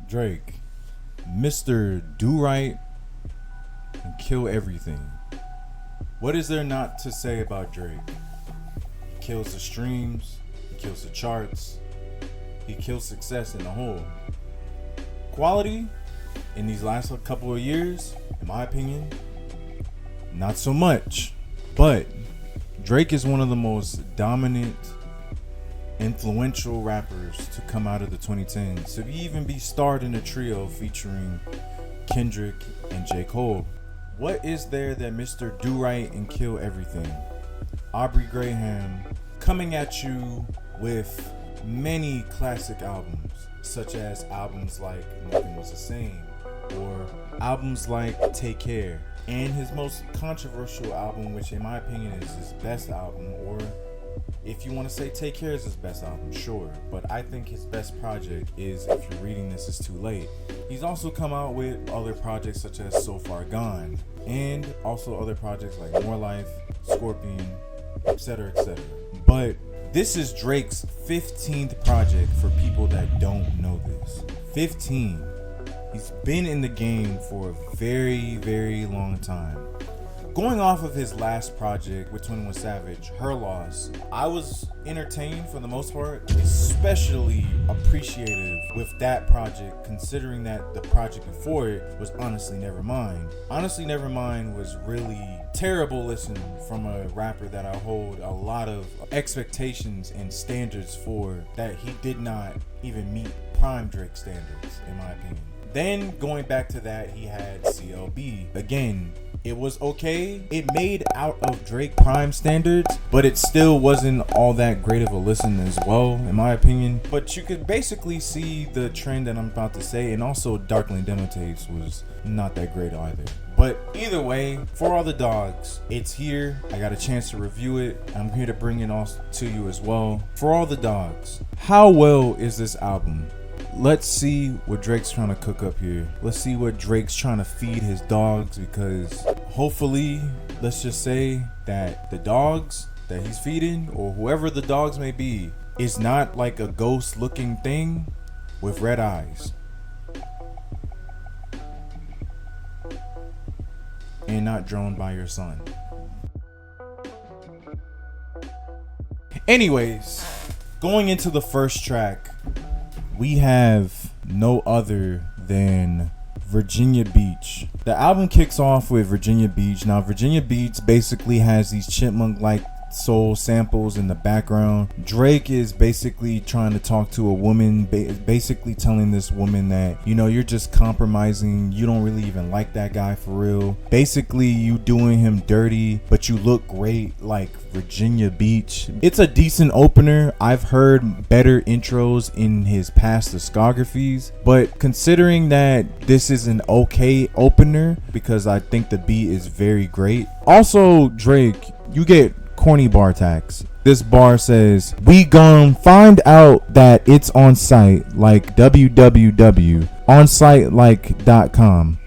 Drake, Mr. Do Right and Kill Everything. What is there not to say about Drake? He kills the streams, he kills the charts, he kills success in the whole. Quality in these last couple of years, in my opinion, not so much. But Drake is one of the most dominant, influential rappers to come out of the 2010s. To even be starred in a trio featuring Kendrick and J. Cole. What is there that Mr. Do Right and Kill Everything? Aubrey Graham coming at you with many classic albums, such as albums like Nothing Was the Same, or albums like Take Care, and his most controversial album, which in my opinion is his best album, or if you want to say Take Care is his best album, sure, but I think his best project is If You're Reading This Is Too Late. He's also come out with other projects such as So Far Gone, and also other projects like More Life, Scorpion, etc., etc. But this is Drake's 15th project for people that don't know this. 15. He's been in the game for a very, very long time. Going off of his last project with 21 Savage, Her Loss, I was entertained for the most part, especially appreciative with that project, considering that the project before it was Honestly Nevermind. Honestly Nevermind was really terrible listen from a rapper that I hold a lot of expectations and standards for, that he did not even meet prime Drake standards, in my opinion. Then going back to that, he had CLB. Again, it was okay. It made out of Drake prime standards, but it still wasn't all that great of a listen as well, in my opinion. But you could basically see the trend that I'm about to say, and also Darkling Demo Tapes was not that great either. But either way, For All the Dogs, it's here. I got a chance to review it. I'm here to bring it all to you as well. For All the Dogs, how well is this album? Let's see what Drake's trying to cook up here. Let's see what Drake's trying to feed his dogs, because hopefully, let's just say that the dogs that he's feeding, or whoever the dogs may be, is not like a ghost looking thing with red eyes and not drawn by your son. Anyways, going into the first track, we have no other than Virginia Beach. The album kicks off with Virginia Beach. Now, Virginia Beach basically has these chipmunk-like soul samples in the background. Drake is basically trying to talk to a woman, basically telling this woman that, you know, you're just compromising, you don't really even like that guy for real. Basically, you doing him dirty, but you look great like Virginia Beach. It's a decent opener. I've heard better intros in his past discographies, but considering that this is an okay opener, because I think the beat is very great. Also, Drake, you get corny bar tax. This bar says, "We gon' find out that it's on site like www, on site like.com."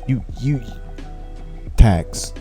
You tax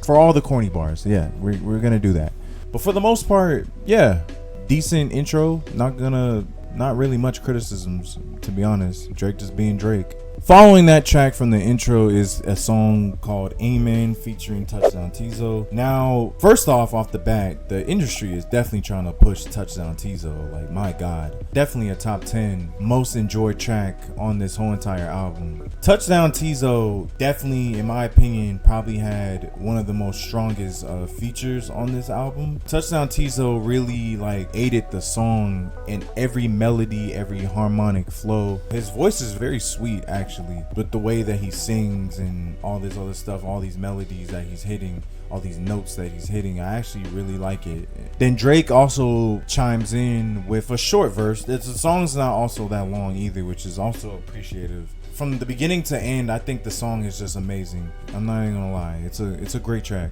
for all the corny bars. Yeah, we're gonna do that. But for the most part, yeah, decent intro. Not really much criticisms, to be honest. Drake just being Drake. Following that track from the intro is a song called Amen featuring Touchdown Tizo. Now, first off the bat, the industry is definitely trying to push Touchdown Tizo. Like, my God. Definitely a top 10 most enjoyed track on this whole entire album. Touchdown Tizo definitely, in my opinion, probably had one of the most strongest features on this album. Touchdown Tizo really like aided the song in every melody, every harmonic flow. His voice is very sweet, actually, but the way that he sings and all this other stuff, all these melodies that he's hitting, all these notes that he's hitting, I actually really like it. Then Drake also chimes in with a short verse. The song's not also that long either, which is also appreciative. From the beginning to end, I think the song is just amazing. I'm not even gonna lie, it's a great track.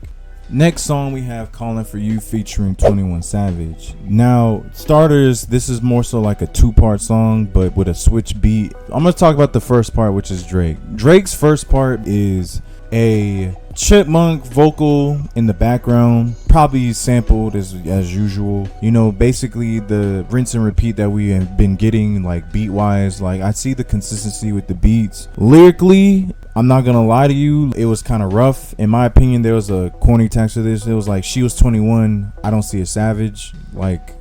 Next song we have Calling For You featuring 21 Savage. Now, starters, this is more so like a two-part song, but with a switch beat. I'm gonna talk about the first part, which is Drake. Drake's first part is a chipmunk vocal in the background, probably sampled as usual. You know, basically the rinse and repeat that we have been getting, like beat wise. Like I see the consistency with the beats. Lyrically, I'm not gonna lie to you, it was kind of rough. In my opinion, there was a corny text to this. It was like, she was 21, I don't see a savage. Like,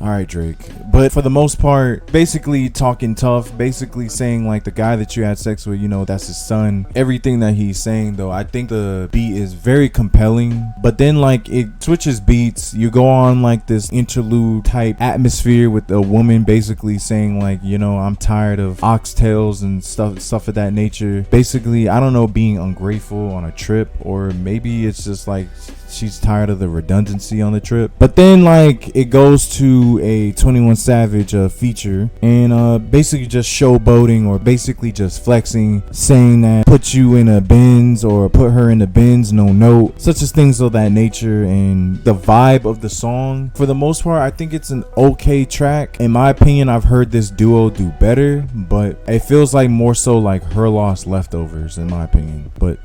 all right, Drake. But for the most part, basically talking tough, basically saying like the guy that you had sex with, you know, that's his son. Everything that he's saying, though, I think the beat is very compelling. But then like it switches beats. You go on like this interlude type atmosphere with a woman basically saying like, you know, I'm tired of oxtails and stuff of that nature. Basically, I don't know, being ungrateful on a trip, or maybe it's just like she's tired of the redundancy on the trip. But then like it goes to a 21 Savage feature, and basically just showboating, or basically just flexing, saying that put you in a Benz or put her in the Benz, no note, such as things of that nature. And the vibe of the song, for the most part, I think it's an okay track. In my opinion, I've heard this duo do better, but it feels like more so like Her Lost Leftovers in my opinion. But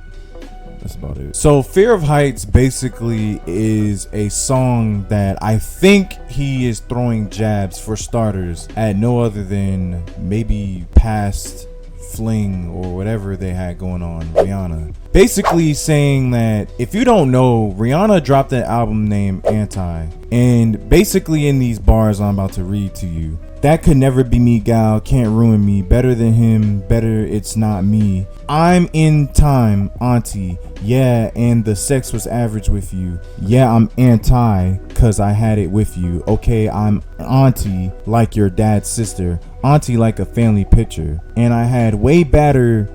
that's about it. So Fear of Heights basically is a song that I think he is throwing jabs, for starters, at no other than maybe past fling or whatever they had going on, Rihanna. Basically saying that, if you don't know, Rihanna dropped an album named Anti, and basically in these bars I'm about to read to you: that could never be me, gal, can't ruin me, better than him, better it's not me. I'm in time, auntie, yeah, and the sex was average with you. Yeah, I'm anti, cause I had it with you. Okay, I'm auntie, like your dad's sister, auntie like a family picture, and I had way better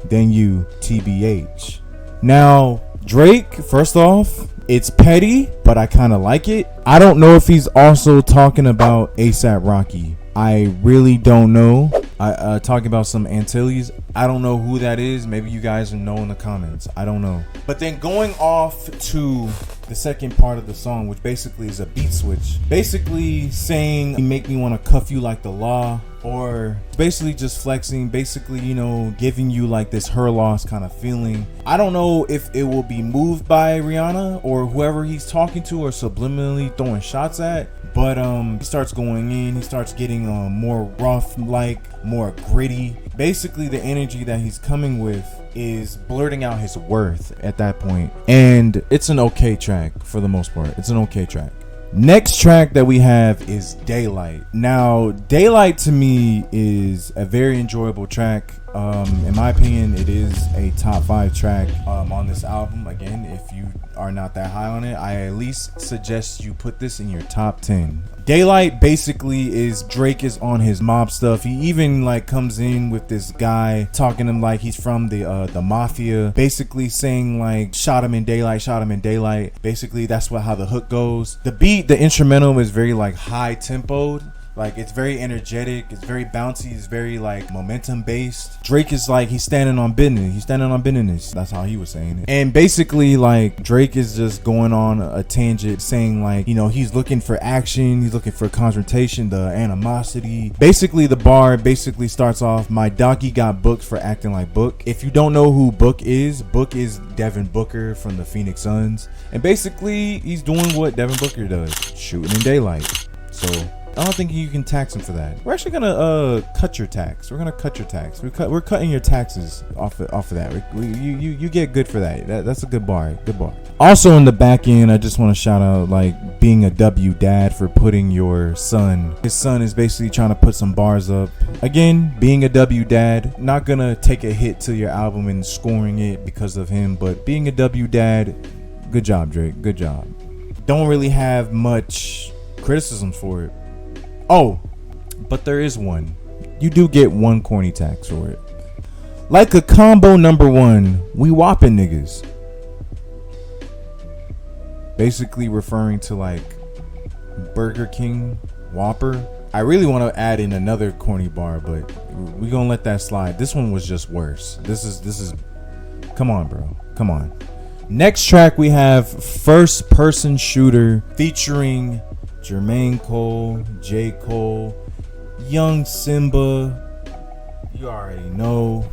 than you, TBH. Now, Drake, first off, it's petty, but I kind of like it. I don't know if he's also talking about ASAP Rocky. I really don't know. Talking about some Antilles. I don't know who that is. Maybe you guys know in the comments. I don't know. But then going off to the second part of the song, which basically is a beat switch, basically saying you make me want to cuff you like the law, or basically just flexing, basically, you know, giving you like this Her Loss kind of feeling. I don't know if it will be moved by Rihanna or whoever he's talking to, or subliminally throwing shots at. But he starts going in, he starts getting more rough, like more gritty. Basically the energy that he's coming with is blurting out his worth at that point. And it's an okay track for the most part. It's an okay track. Next track that we have is Daylight. Now, Daylight to me is a very enjoyable track. In my opinion, it is a top 5 track on this album. Again, if you are not that high on it, I at least suggest you put this in your top 10. Daylight basically is Drake is on his mob stuff. He even like comes in with this guy talking to him like he's from the mafia, basically saying like shot him in daylight, shot him in daylight. Basically that's how the hook goes. The beat, the instrumental is very like high tempoed. Like it's very energetic, it's very bouncy, it's very like momentum based. Drake is like, he's standing on business, he's standing on business. That's how he was saying it. And basically like Drake is just going on a tangent saying like, you know, he's looking for action, he's looking for confrontation, the animosity. Basically the bar basically starts off, my doggy got booked for acting like Book. If you don't know who Book is Devin Booker from the Phoenix Suns. And basically he's doing what Devin Booker does, shooting in daylight. So I don't think you can tax him for that. We're actually gonna cut your tax. We're gonna cut your tax. We're cutting your taxes off of that. You get good for that. That's a good bar. Good bar. Also in the back end, I just want to shout out like being a W dad for putting your son. His son is basically trying to put some bars up. Again, being a W dad, not gonna take a hit to your album and scoring it because of him, but being a W dad, good job, Drake. Good job. Don't really have much criticism for it. Oh, but there is one. You do get one corny tax for it. Like a combo number 1, we whopping niggas. Basically referring to like Burger King Whopper. I really want to add in another corny bar, but we gonna let that slide. This one was just worse. This is come on, bro. Come on. Next track we have First Person Shooter featuring Jermaine Cole, J. Cole, Young Simba, You already know.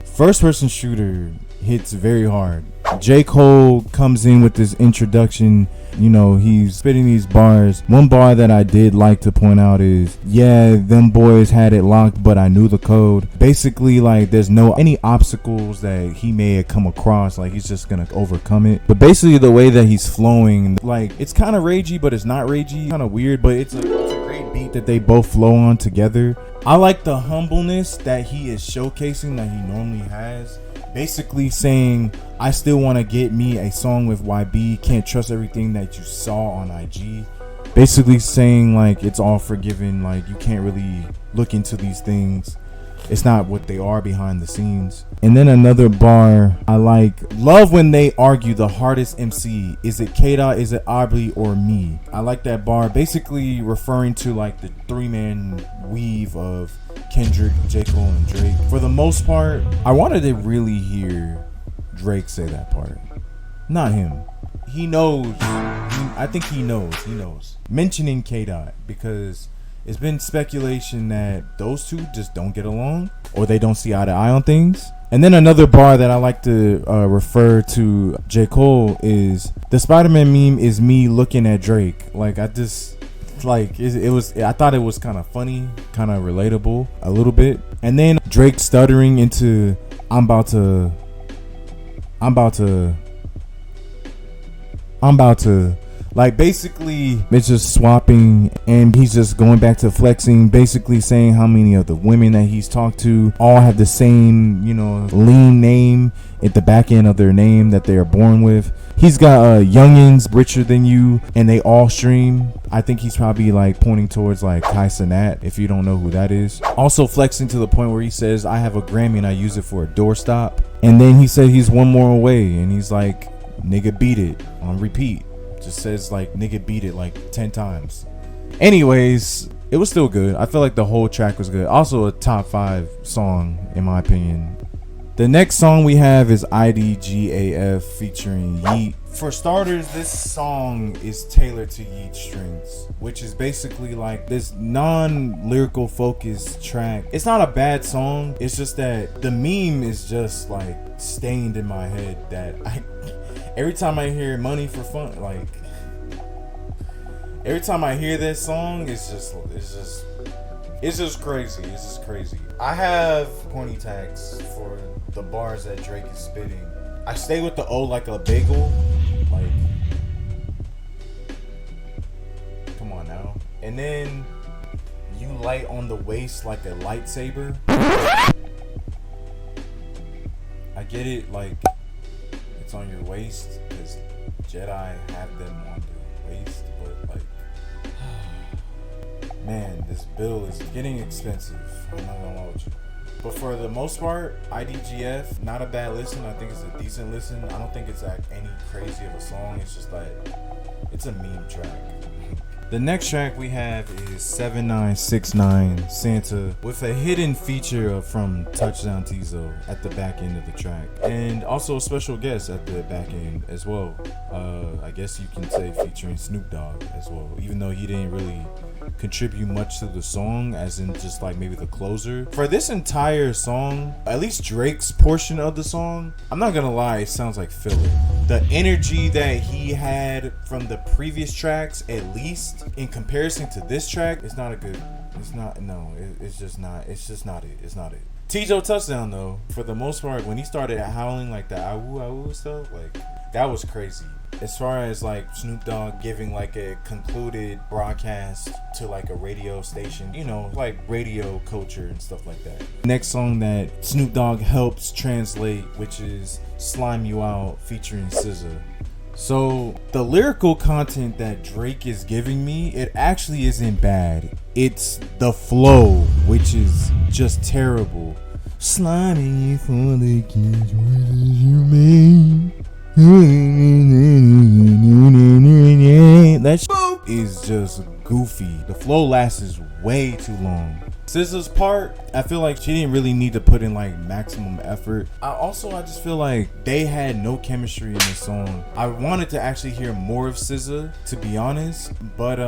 First person shooter hits very hard. J. Cole comes in with this introduction. You know, he's spitting these bars. One bar that I did like to point out is, yeah, them boys had it locked, but I knew the code. Basically, like, there's no any obstacles that he may have come across. Like, he's just gonna overcome it. But basically, the way that he's flowing, like, it's kind of ragey, but it's not ragey. Kind of weird, but it's a great beat that they both flow on together. I like the humbleness that he is showcasing that he normally has. Basically saying, I still want to get me a song with YB, can't trust everything that you saw on IG. Basically saying, like, it's all forgiven, like, you can't really look into these things, it's not what they are behind the scenes. And then another bar I like, love when they argue the hardest MC, is it K-Dot, is it Aubrey, or me? I like that bar, basically referring to like the 3-man weave of Kendrick, J. Cole, and Drake. For the most part, I wanted to really hear Drake say that part, not him. He knows. I think he knows. Mentioning K-Dot, because it's been speculation that those two just don't get along, or they don't see eye to eye on things. And then another bar that I like to refer to J. Cole is, the Spider-Man meme is me looking at Drake. Like, I just, like, it was, I thought it was kind of funny, kind of relatable a little bit. And then Drake stuttering into, I'm about to, like, basically it's just swapping, and he's just going back to flexing, basically saying how many of the women that he's talked to all have the same, you know, lean name at the back end of their name that they are born with. He's got youngins richer than you, and they all stream. I think he's probably like pointing towards like Kai Cenat, if you don't know who that is. Also flexing to the point where he says, I have a Grammy and I use it for a doorstop. And then he said he's one more away, and he's like, nigga beat it, on repeat. Just says like nigga beat it like 10 times. Anyways, it was still good. I feel like the whole track was good. Also a top 5 song in my opinion. The next song we have is IDGAF featuring Yeet. For starters, this song is tailored to Yeet's strengths, which is basically like this non-lyrical focused track. It's not a bad song, it's just that the meme is just like stained in my head that every time I hear Money for Fun, like every time I hear that song, it's just crazy. It's just crazy. I have pointy tags for the bars that Drake is spitting. I stay with the O like a bagel. Like, come on now. And then you light on the waist like a lightsaber. I get it, like it's on your waist because Jedi have them on their waist, but like, man, this bill is getting expensive. I'm not gonna lie with you. But for the most part, IDGF, not a bad listen. I think it's a decent listen. I don't think it's like any crazy of a song. It's just like, it's a meme track. The next track we have is 7969 Santa, with a hidden feature from Touchdown Tizo at the back end of the track, and also a special guest at the back end as well. I guess you can say featuring Snoop Dogg as well, even though he didn't really contribute much to the song, as in just like maybe the closer. For this entire song, at least Drake's portion of the song, I'm not gonna lie, it sounds like filler. The energy that he had from the previous tracks, at least in comparison to this track, it's not a good, it's not, no, it's just not it. Tizo Touchdown though, for the most part, when he started howling like the awoo stuff, like that was crazy. As far as like Snoop Dogg giving like a concluded broadcast to like a radio station, you know, like radio culture and stuff like that. Next song that Snoop Dogg helps translate, which is Slime You Out featuring SZA. So the lyrical content that Drake is giving me, it actually isn't bad. It's the flow, which is just terrible. Sliming you for the kids, what did you mean? That's boop. is just goofy. The flow lasts way too long. SZA's part, I feel like she didn't really need to put in like maximum effort. I just feel like they had no chemistry in this song. I wanted to actually hear more of SZA, to be honest, but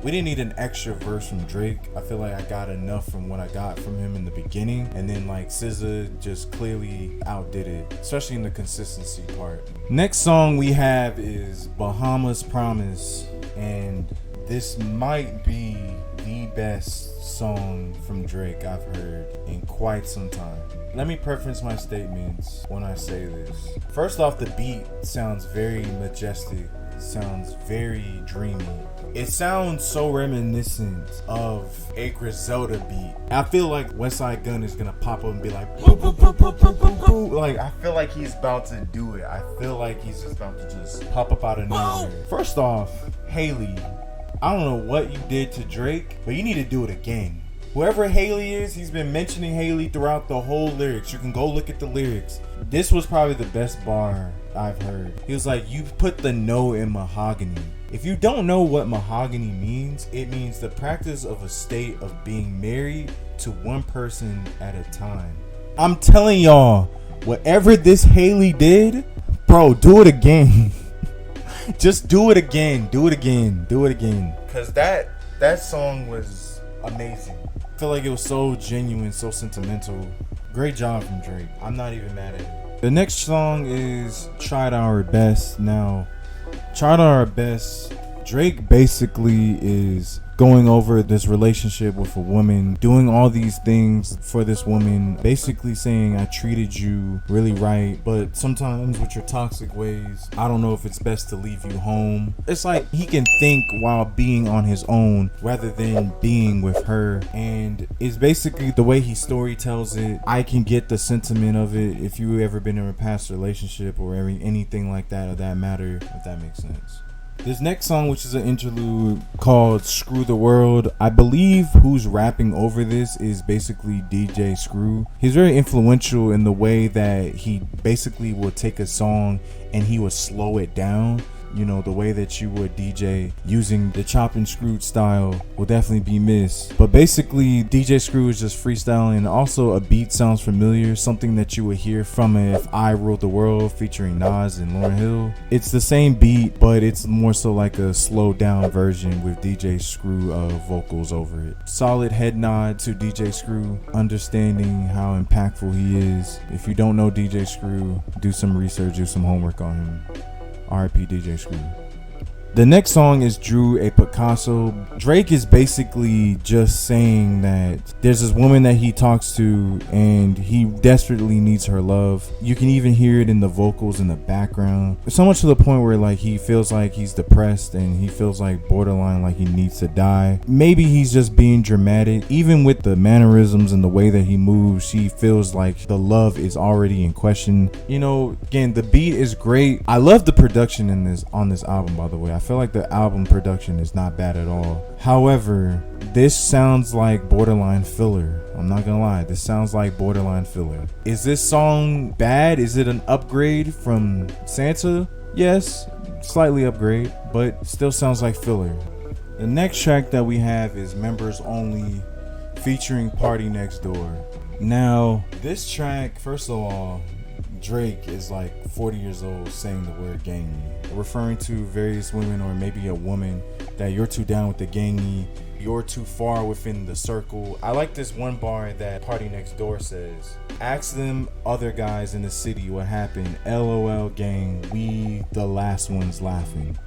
we didn't need an extra verse from Drake. I feel like I got enough from what I got from him in the beginning, and then like SZA just clearly outdid it, especially in the consistency part. Next song we have is Bahamas Promise, and this might be the best song from Drake I've heard in quite some time. Let me preference my statements when I say this. First off, the beat sounds very majestic, sounds very dreamy. It sounds so reminiscent of a Griselda beat. I feel like Westside Gunn is gonna pop up and be like, boo, boo, boo, boo, boo, boo, boo. Like, I feel like he's about to do it. I feel like he's just about to just pop up out of nowhere. First off, Haley, I don't know what you did to Drake, but you need to do it again. Whoever Haley is, he's been mentioning Haley throughout the whole lyrics. You can go look at the lyrics. This was probably the best bar I've heard. He was like, you put the no in mahogany. If you don't know what mahogany means, it means the practice of a state of being married to one person at a time. I'm telling y'all, whatever this Haley did, bro, do it again. Just do it again. Do it again. Do it again. Cause that song was amazing. I feel like it was so genuine, so sentimental. Great job from Drake. I'm not even mad at it. The next song is Tried Our Best. Now, Tried Our Best, Drake basically is going over this relationship with a woman, doing all these things for this woman, basically saying, I treated you really right, but sometimes with your toxic ways, I don't know if it's best to leave you home. It's like he can think while being on his own rather than being with her, and it's basically the way he story tells it. I can get the sentiment of it if you ever been in a past relationship or anything like that, of that matter, if that makes sense. This next song, which is an interlude called Screw the World, I believe who's rapping over this is basically DJ Screw. He's very influential in the way that he basically will take a song and he will slow it down. You know, the way that you would DJ using the chop and screwed style will definitely be missed. But basically, DJ Screw is just freestyling. Also, a beat sounds familiar, something that you would hear from If I Ruled the World featuring Nas and Lauryn Hill. It's the same beat, but it's more so like a slowed down version with DJ Screw vocals over it. Solid head nod to DJ Screw, understanding how impactful he is. If you don't know DJ Screw, do some research, do some homework on him. R.I.P. DJ Screw. The next song is Drew a Picasso. Drake is basically just saying that there's this woman that he talks to and he desperately needs her love. You can even hear it in the vocals in the background. So much to the point where like he feels like he's depressed and he feels like borderline like he needs to die. Maybe he's just being dramatic. Even with the mannerisms and the way that he moves, she feels like the love is already in question. You know, again, the beat is great. I love the production on this album, by the way. I feel like the album production is not bad at all. However, this sounds like borderline filler. I'm not gonna lie, this sounds like borderline filler. Is this song bad? Is it an upgrade from Santa? Yes, slightly upgrade, but still sounds like filler. The next track that we have is Members Only featuring Party Next Door. Now, this track, first of all, Drake is like 40 years old saying the word gangy, referring to various women or maybe a woman that you're too down with the gangy, you're too far within the circle. I like this one bar that Party Next Door says, ask them other guys in the city what happened, LOL gang, we the last ones laughing.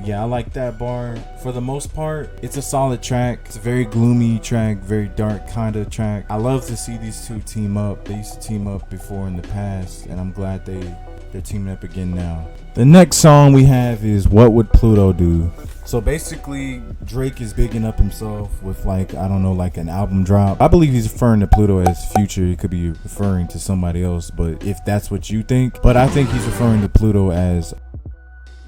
Yeah, I like that bar. For the most part, it's a solid track. It's a very gloomy track, very dark kind of track. I love to see these two team up. They used to team up before in the past, and I'm glad they're teaming up again now. The next song we have is What Would Pluto Do? So basically, Drake is bigging up himself with like, I don't know, like an album drop. I believe he's referring to Pluto as Future. He could be referring to somebody else, but if that's what you think. But I think he's referring to Pluto as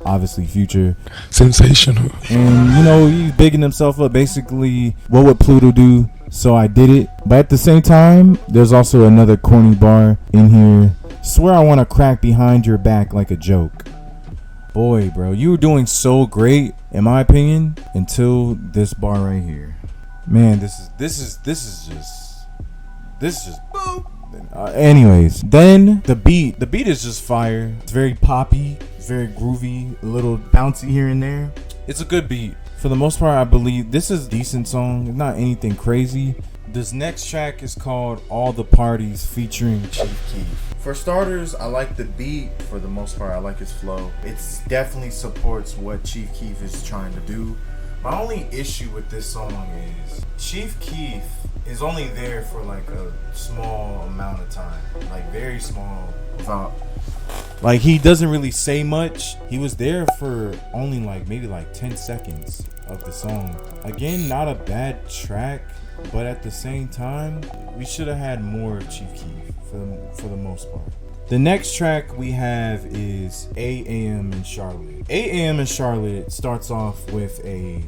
obviously Future. Sensational. And you know, he's bigging himself up. Basically, what would Pluto do? So I did it. But at the same time, there's also another corny bar in here. Swear I want to crack behind your back like a joke. Boy, bro, you were doing so great in my opinion, until this bar right here. Man, this is just boom. Anyways, then the beat is just fire. It's very poppy, very groovy, a little bouncy here and there. It's a good beat. For the most part, I believe this is a decent song. It's not anything crazy. This next track is called All the Parties featuring Chief Keef. For starters, I like the beat. For the most part, I like his flow. It definitely supports what Chief Keef is trying to do. My only issue with this song is Chief Keef is only there for like a small amount of time, like very small. Without, like, he doesn't really say much. He was there for only like maybe like 10 seconds of the song. Again, not a bad track, but at the same time, we should have had more Chief Keef for the most part. The next track we have is 8 a.m. in Charlotte. 8 a.m. in Charlotte starts off with a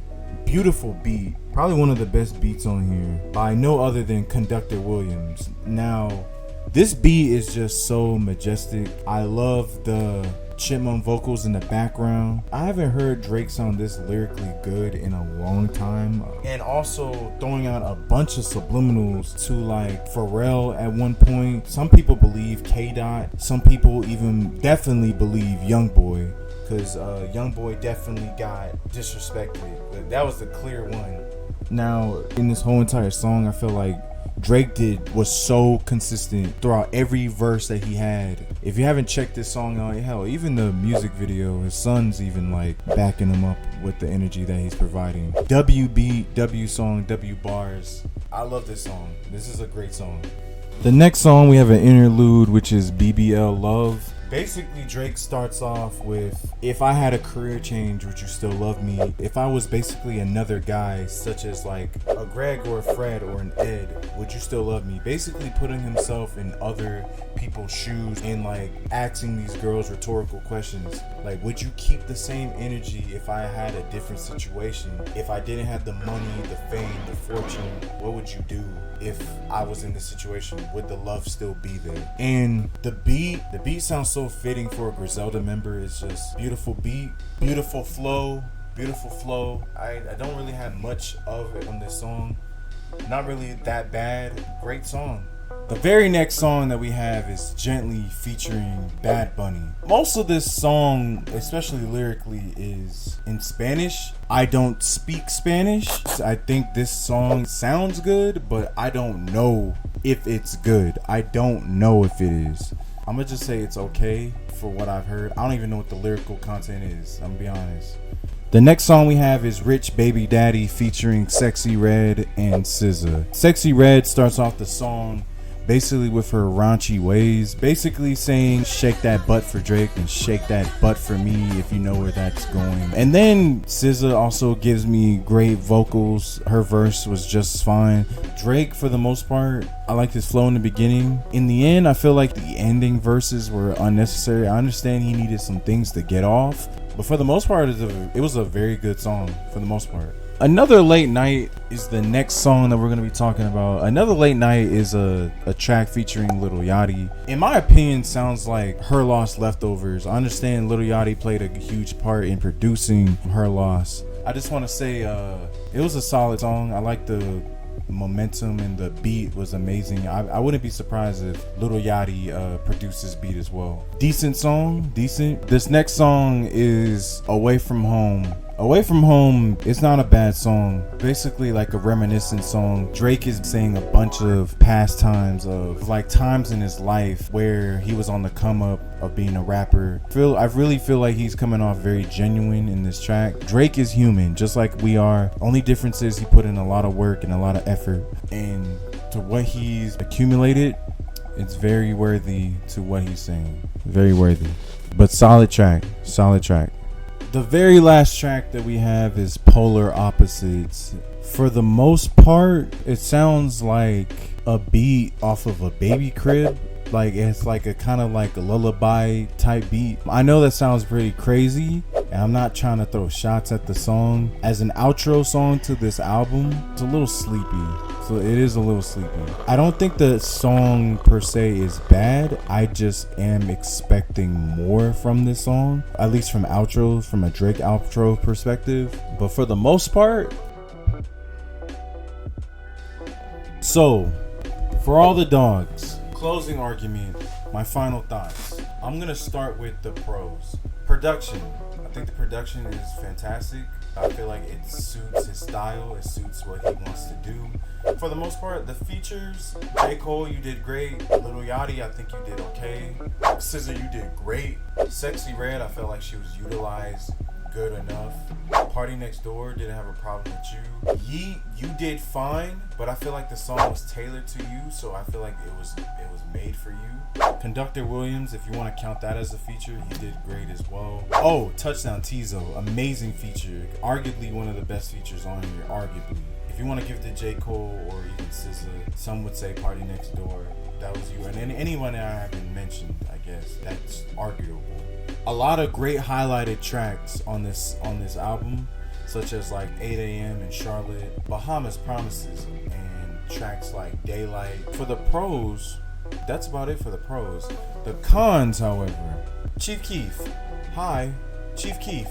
beautiful beat, probably one of the best beats on here, by no other than Conductor Williams. Now, this beat is just so majestic. I love the chipmunk vocals in the background. I haven't heard Drake sound this lyrically good in a long time. And also throwing out a bunch of subliminals to like Pharrell at one point. Some people believe K-Dot. Some people even definitely believe Youngboy, because Youngboy definitely got disrespected. That was the clear one. Now, in this whole entire song, I feel like Drake was so consistent throughout every verse that he had. If you haven't checked this song out, hell, even the music video, his son's even like backing him up with the energy that he's providing. W beat, W song, W bars. I love this song. This is a great song. The next song, we have an interlude, which is BBL Love. Basically, Drake starts off with, if I had a career change, would you still love me? If I was basically another guy, such as like a Greg or a Fred or an Ed, would you still love me? Basically putting himself in other people's shoes and like asking these girls rhetorical questions. Like, would you keep the same energy if I had a different situation? If I didn't have the money, the fame, the fortune, what would you do? If I was in this situation, would the love still be there? And the beat sounds so fitting for a Griselda member. It's just beautiful beat, beautiful flow. I don't really have much of it on this song. Not really that bad. Great song. The very next song that we have is Gently featuring Bad Bunny. Most of this song, especially lyrically, is in Spanish. I don't speak Spanish. I think this song sounds good, but I don't know if it's good. I don't know if it is. I'm gonna just say it's okay for what I've heard. I don't even know what the lyrical content is, I'm gonna be honest. The next song we have is Rich Baby Daddy featuring Sexy Red and SZA. Sexy Red starts off the song basically with her raunchy ways, basically saying shake that butt for Drake and shake that butt for me, if you know where that's going. And then SZA also gives me great vocals. Her verse was just fine. Drake, for the most part, I liked his flow in the beginning. In the end, I feel like the ending verses were unnecessary. I understand he needed some things to get off, but for the most part, it was a very good song for the most part. Another Late Night is the next song that we're going to be talking about. Another Late Night is a track featuring Lil Yachty. In my opinion, sounds like Her Loss Leftovers. I understand Lil Yachty played a huge part in producing Her Loss. I just want to say it was a solid song. I like the momentum and the beat was amazing. I wouldn't be surprised if Lil Yachty produced this beat as well. Decent song, decent. This next song is Away From Home. Away From Home, it's not a bad song. Basically like a reminiscent song. Drake is saying a bunch of past times of like times in his life where he was on the come up of being a rapper. I really feel like he's coming off very genuine in this track. Drake is human, just like we are. Only difference is he put in a lot of work and a lot of effort. And to what he's accumulated, it's very worthy to what he's saying. Very worthy. But solid track. Solid track. The very last track that we have is Polar Opposites. For the most part, it sounds like a beat off of a Baby Crib. Like it's like a kind of like a lullaby type beat. I know that sounds pretty crazy, and I'm not trying to throw shots at the song. As an outro song to this album, it's a little sleepy So it is a little sleepy. I don't think the song per se is bad. I just am expecting more from this song, at least from outros, from a Drake outro perspective. But for the most part, so for all the dogs, closing argument, my final thoughts. I'm gonna start with the pros. Production. I think the production is fantastic. I feel like it suits his style. It suits what he wants to do. For the most part, the features, J. Cole, you did great. Lil Yachty, I think you did okay. SZA, you did great. Sexy Red, I felt like she was utilized good enough. Party Next Door, didn't have a problem with you. Yeet, you did fine, but I feel like the song was tailored to you, so I feel like it was made for you. Conductor Williams, if you want to count that as a feature, he did great as well. Oh, Touchdown Tizo, amazing feature. Arguably one of the best features on here, arguably. If you want to give it to J. Cole or even SZA, some would say Party Next Door. That was you. And then anyone that I haven't mentioned, I guess, that's arguable. A lot of great highlighted tracks on this album, such as like 8 AM and Charlotte, Bahamas Promises, and tracks like Daylight. For the pros, that's about it for the pros. The cons, however, Chief Keef, hi, Chief Keef,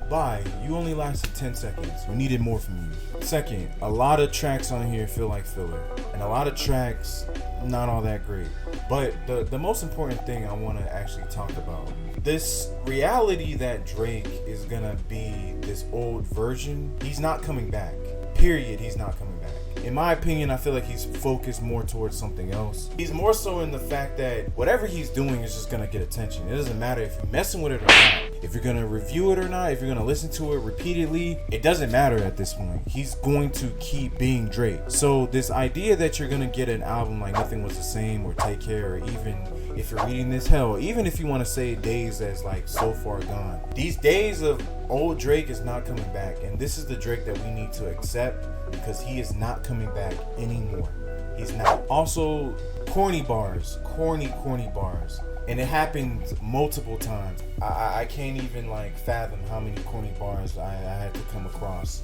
bye. You only lasted 10 seconds. We needed more from you. Second, a lot of tracks on here feel like filler, and a lot of tracks not all that great. But the most important thing I want to actually talk about, this reality that Drake is gonna be this old version. He's not coming back. Period. He's not coming back. In my opinion, I feel like he's focused more towards something else. He's more so in the fact that whatever he's doing is just gonna get attention. It doesn't matter if you're messing with it or not, if you're gonna review it or not, if you're gonna listen to it repeatedly. It doesn't matter at this point. He's going to keep being Drake. So this idea that you're gonna get an album like Nothing Was the Same or Take Care, or even if you're reading this, hell, even if you want to say Days as like so far gone, these days of old Drake is not coming back, and this is the Drake that we need to accept, because he is not coming back anymore. He's not. Also, corny bars, corny bars, and it happens multiple times. I can't even like fathom how many corny bars I had to come across.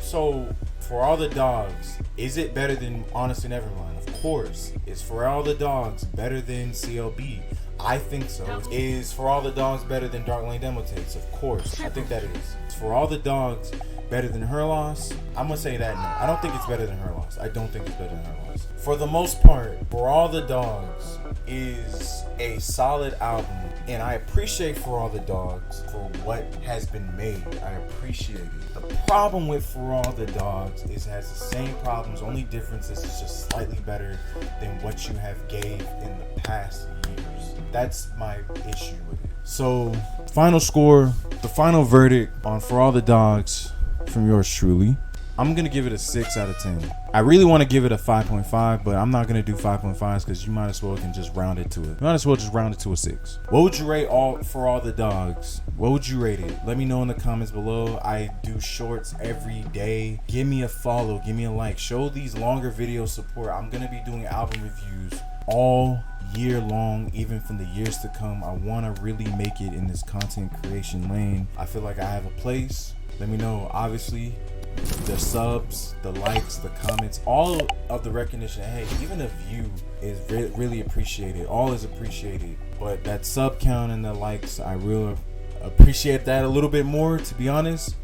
So For All the Dogs, is it better than Honestly Nevermind? Of course. Is For All the Dogs better than CLB? I think so. Is For All the Dogs better than Dark Lane Demo Tapes? Of course. I think that is. Is For All the Dogs better than Her Loss? I'm gonna say that no. I don't think it's better than Her Loss. I don't think it's better than Her Loss. For the most part, For All the Dogs is a solid album, and I appreciate For All the Dogs for what has been made. I appreciate it. The problem with For All the Dogs is it has the same problems, only difference is it's just slightly better than what you have gave in the past years. That's my issue with it. So, final score, the final verdict on For All the Dogs from yours truly. I'm going to give it a 6 out of 10. I really want to give it a 5.5, but I'm not going to do 5.5s because you might as well can just round it to it. You might as well just round it to a 6. What would you rate For All the Dogs? What would you rate it? Let me know in the comments below. I do shorts every day. Give me a follow. Give me a like. Show these longer videos support. I'm going to be doing album reviews all year long, even from the years to come. I want to really make it in this content creation lane. I feel like I have a place. Let me know. Obviously, the subs, the likes, the comments, all of the recognition. Hey, even a view is really appreciated. All is appreciated. But that sub count and the likes, I really appreciate that a little bit more, to be honest.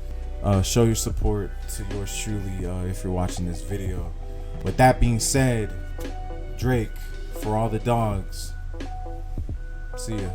Show your support to yours truly if you're watching this video. With that being said, Drake, For All the Dogs. See ya.